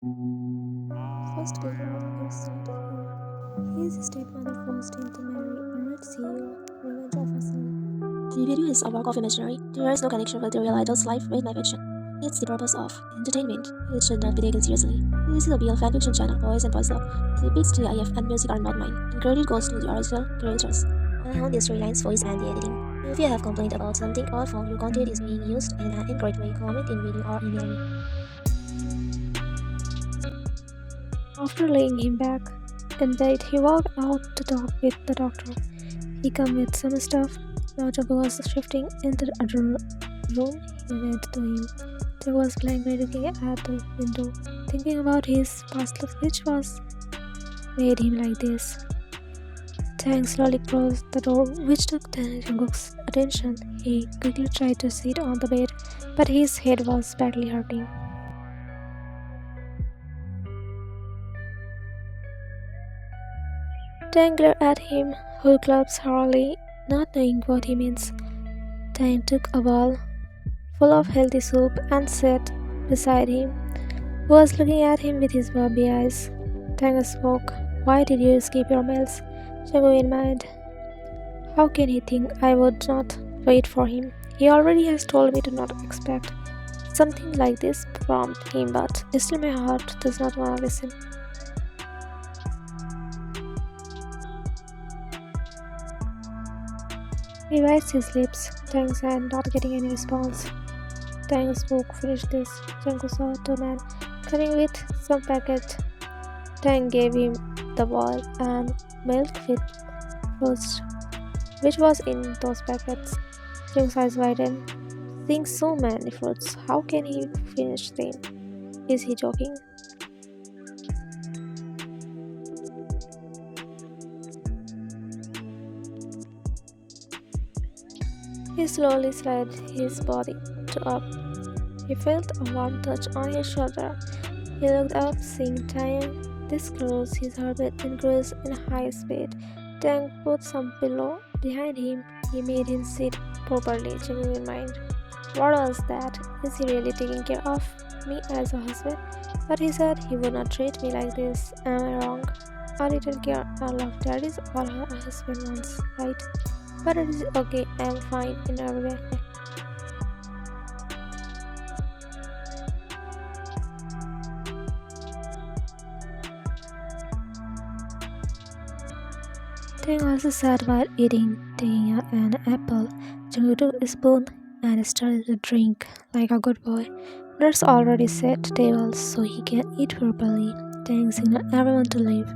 First figure of your side here. He is a stepmother forced him to marry a rich CEO, revenge of a son. The video is a work of imaginary. There is no connection with the real idol's life with my fiction. It's the purpose of entertainment. It should not be taken seriously. This is a real fanfiction channel, boys and boys love. The beats, the IF, and music are not mine. The credit goes to the original creators. I own the storylines, voice, and the editing. If you have complained about something or found your content is being used in an incorrect way, comment in video or email me. After laying him back in bed, he walked out to talk with the doctor. He came with some stuff. Jungkook was shifting into the other room. He went to him. Jungkook was blankly looking at the window, thinking about his past life, which was made him like this. Tang slowly closed the door, which took Jungkook's attention. He quickly tried to sit on the bed, but his head was badly hurting. Tang glared at him, who claps hurriedly, not knowing what he means. Tang took a bowl full of healthy soup and sat beside him, who was looking at him with his bubby eyes. Tang spoke. Why did you skip your meals? Jungkook in mind. How can he think I would not wait for him? He already has told me to not expect something like this from him, but still my heart does not want to listen. He bites his lips, Tang's hand not getting any response. Tang spoke, finish this. Jungkook saw two men coming with some packet. Tang gave him the bowl and milk with fruits, which was in those packets. Jungkook's eyes widened. Seeing so many fruits, how can he finish them? Is he joking? He slowly slid his body up. He felt a warm touch on his shoulder. He looked up, seeing Tang. This close, his heartbeat increased in high speed. Tang put some pillow behind him. He made him sit properly, checking in mind. What was that? Is he really taking care of me as a husband? But he said he would not treat me like this. Am I wrong? A little care and love, that is all a husband wants, right? But it is okay, I am fine in every way. Tang also sat while eating, taking an apple. Jungkook took a spoon and started to drink like a good boy. Nurse already set tables so he can eat properly. Tang signaled everyone to leave,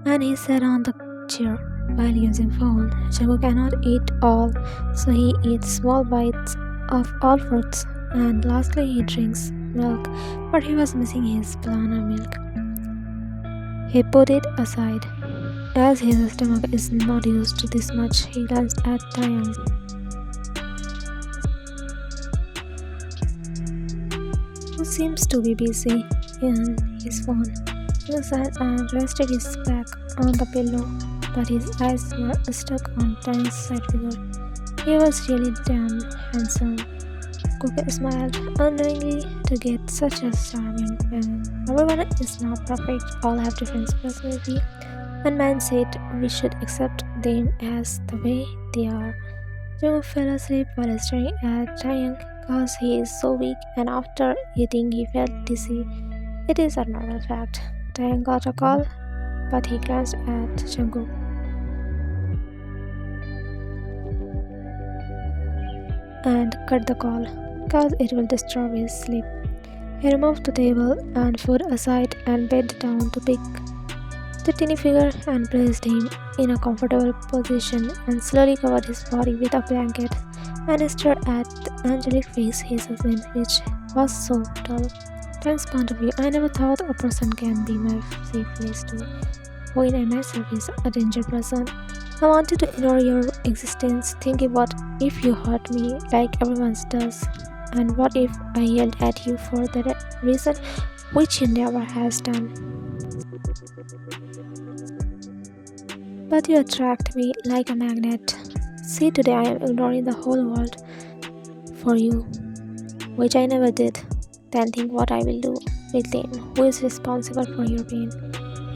and he sat on the chair while using phone. Jungkook cannot eat all, so he eats small bites of all fruits, and lastly he drinks milk, but he was missing his banana milk. He put it aside. As his stomach is not used to this much, he glanced at Taeyang, who seems to be busy in his phone. He sat and rested his back on the pillow, but his eyes were stuck on Taeyang's side figure. He was really damn handsome. Cook smiled unknowingly to get such a charming man. Everyone is not perfect, all have different personality and mindset. We should accept them as the way they are. Jungkook fell asleep while staring at Taeyang because he is so weak and after eating he felt dizzy. It is a normal fact. Taeyang got a call, but he glanced at Jungkook and cut the call because it will disturb his sleep. He removed the table and food aside and bent down to pick the tiny figure and placed him in a comfortable position and slowly covered his body with a blanket and stared at the angelic face his husband, which was so tall. Thanks point of view, I never thought a person can be my safe place to when I myself is a danger person. I wanted to ignore your existence, thinking what if you hurt me like everyone does, and what if I yelled at you for that reason which you never has done. But you attract me like a magnet. See, today I am ignoring the whole world for you, which I never did. Then think what I will do with him. Who is responsible for your pain?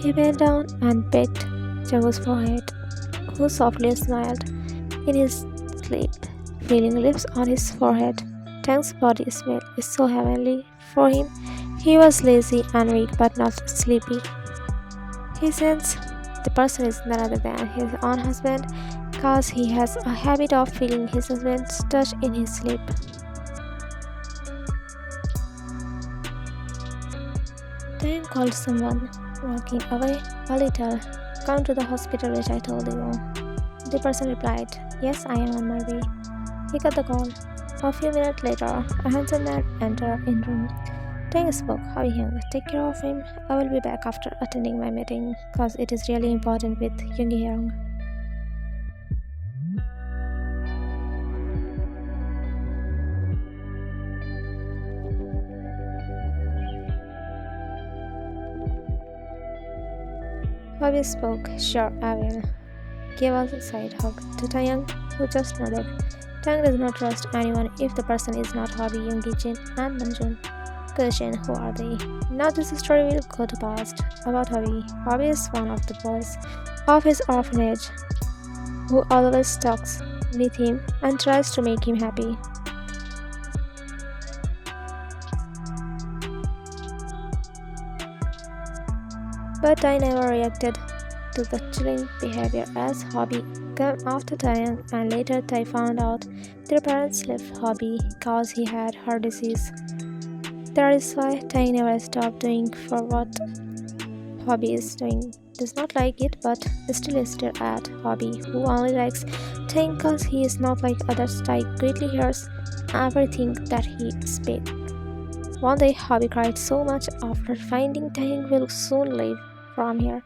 He bent down and pecked Jungkook's forehead, who softly smiled in his sleep, feeling lips on his forehead. Tang's body smell is so heavenly for him. He was lazy and weak but not sleepy. He sensed the person is none other than his own husband, cause he has a habit of feeling his husband's touch in his sleep. Tang called someone, walking away a little. Come to the hospital which I told you. The person replied, Yes, I am on my way. He got the call. A few minutes later, a handsome man entered in room. Tang spoke, How Young, take care of him. I will be back after attending my meeting, cause it is really important with Young Hyung. Bobby spoke, Sure, I will. Gave a side hug to Taeyang, who just nodded. Tang does not trust anyone if the person is not Hobby, Yoongi Jin, and Namjoon. Question, who are they? Now this story will go to past. About Hobby. Hobby is one of the boys of his orphanage who always talks with him and tries to make him happy. But I never reacted to the chilling behavior as Hobby came after Taeyang, and later Tai found out their parents left Hobby cause he had heart disease. That is why Tai never stopped doing for what Hobby is doing. Does not like it but still stare at Hobby, who only likes Tai cause he is not like others. Tai greatly hears everything that he speaks. One day Hobby cried so much after finding Tai will soon leave from here,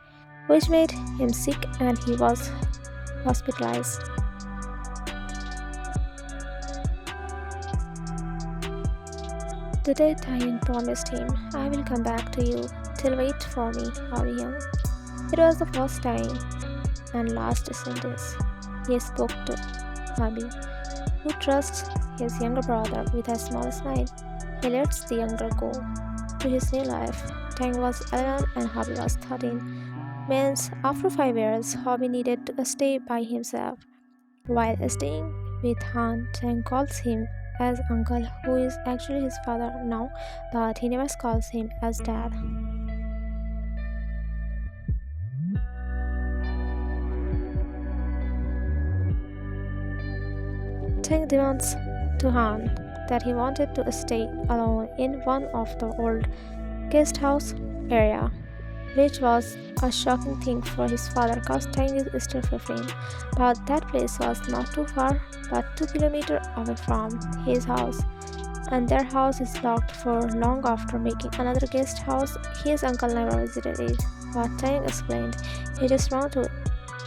which made him sick and he was hospitalized. The day Taehyung promised him, I will come back to you, till wait for me, Hobby Young. It was the first time and last sentence he spoke to Hobby, who trusts his younger brother with a small smile. He lets the younger go to his new life. Tang was 11 and Hobby was 13. Means after 5 years, Hobby needed to stay by himself. While staying with Han, Tang calls him as uncle, who is actually his father now, but he never calls him as dad. Tang demands to Han that he wanted to stay alone in one of the old guest house area, which was a shocking thing for his father cause Tang is still 15, but that place was not too far but 2 kilometers away from his house, and their house is locked for long after making another guest house. His uncle never visited it, but Tang explained he just want to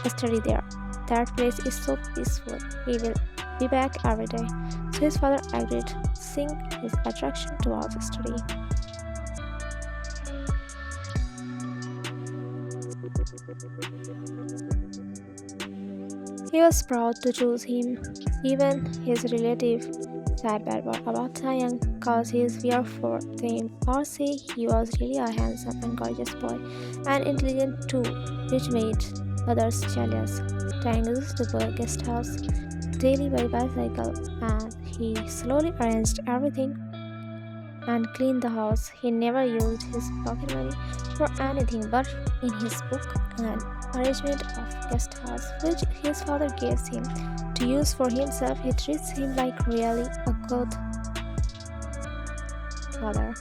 study there. That place is so peaceful. He will be back every day. So his father agreed, seeing his attraction towards study. He was proud to choose him. Even his relative said bad word about Taeyang cause he is fear for them, or say he was really a handsome and gorgeous boy and intelligent too, which made others jealous. Taeyang used to go to guest house daily by bicycle, and he slowly arranged everything and cleaned the house. He never used his pocket money for anything but in his book and arrangement of guest house, which his father gives him to use for himself. He treats him like really a good father.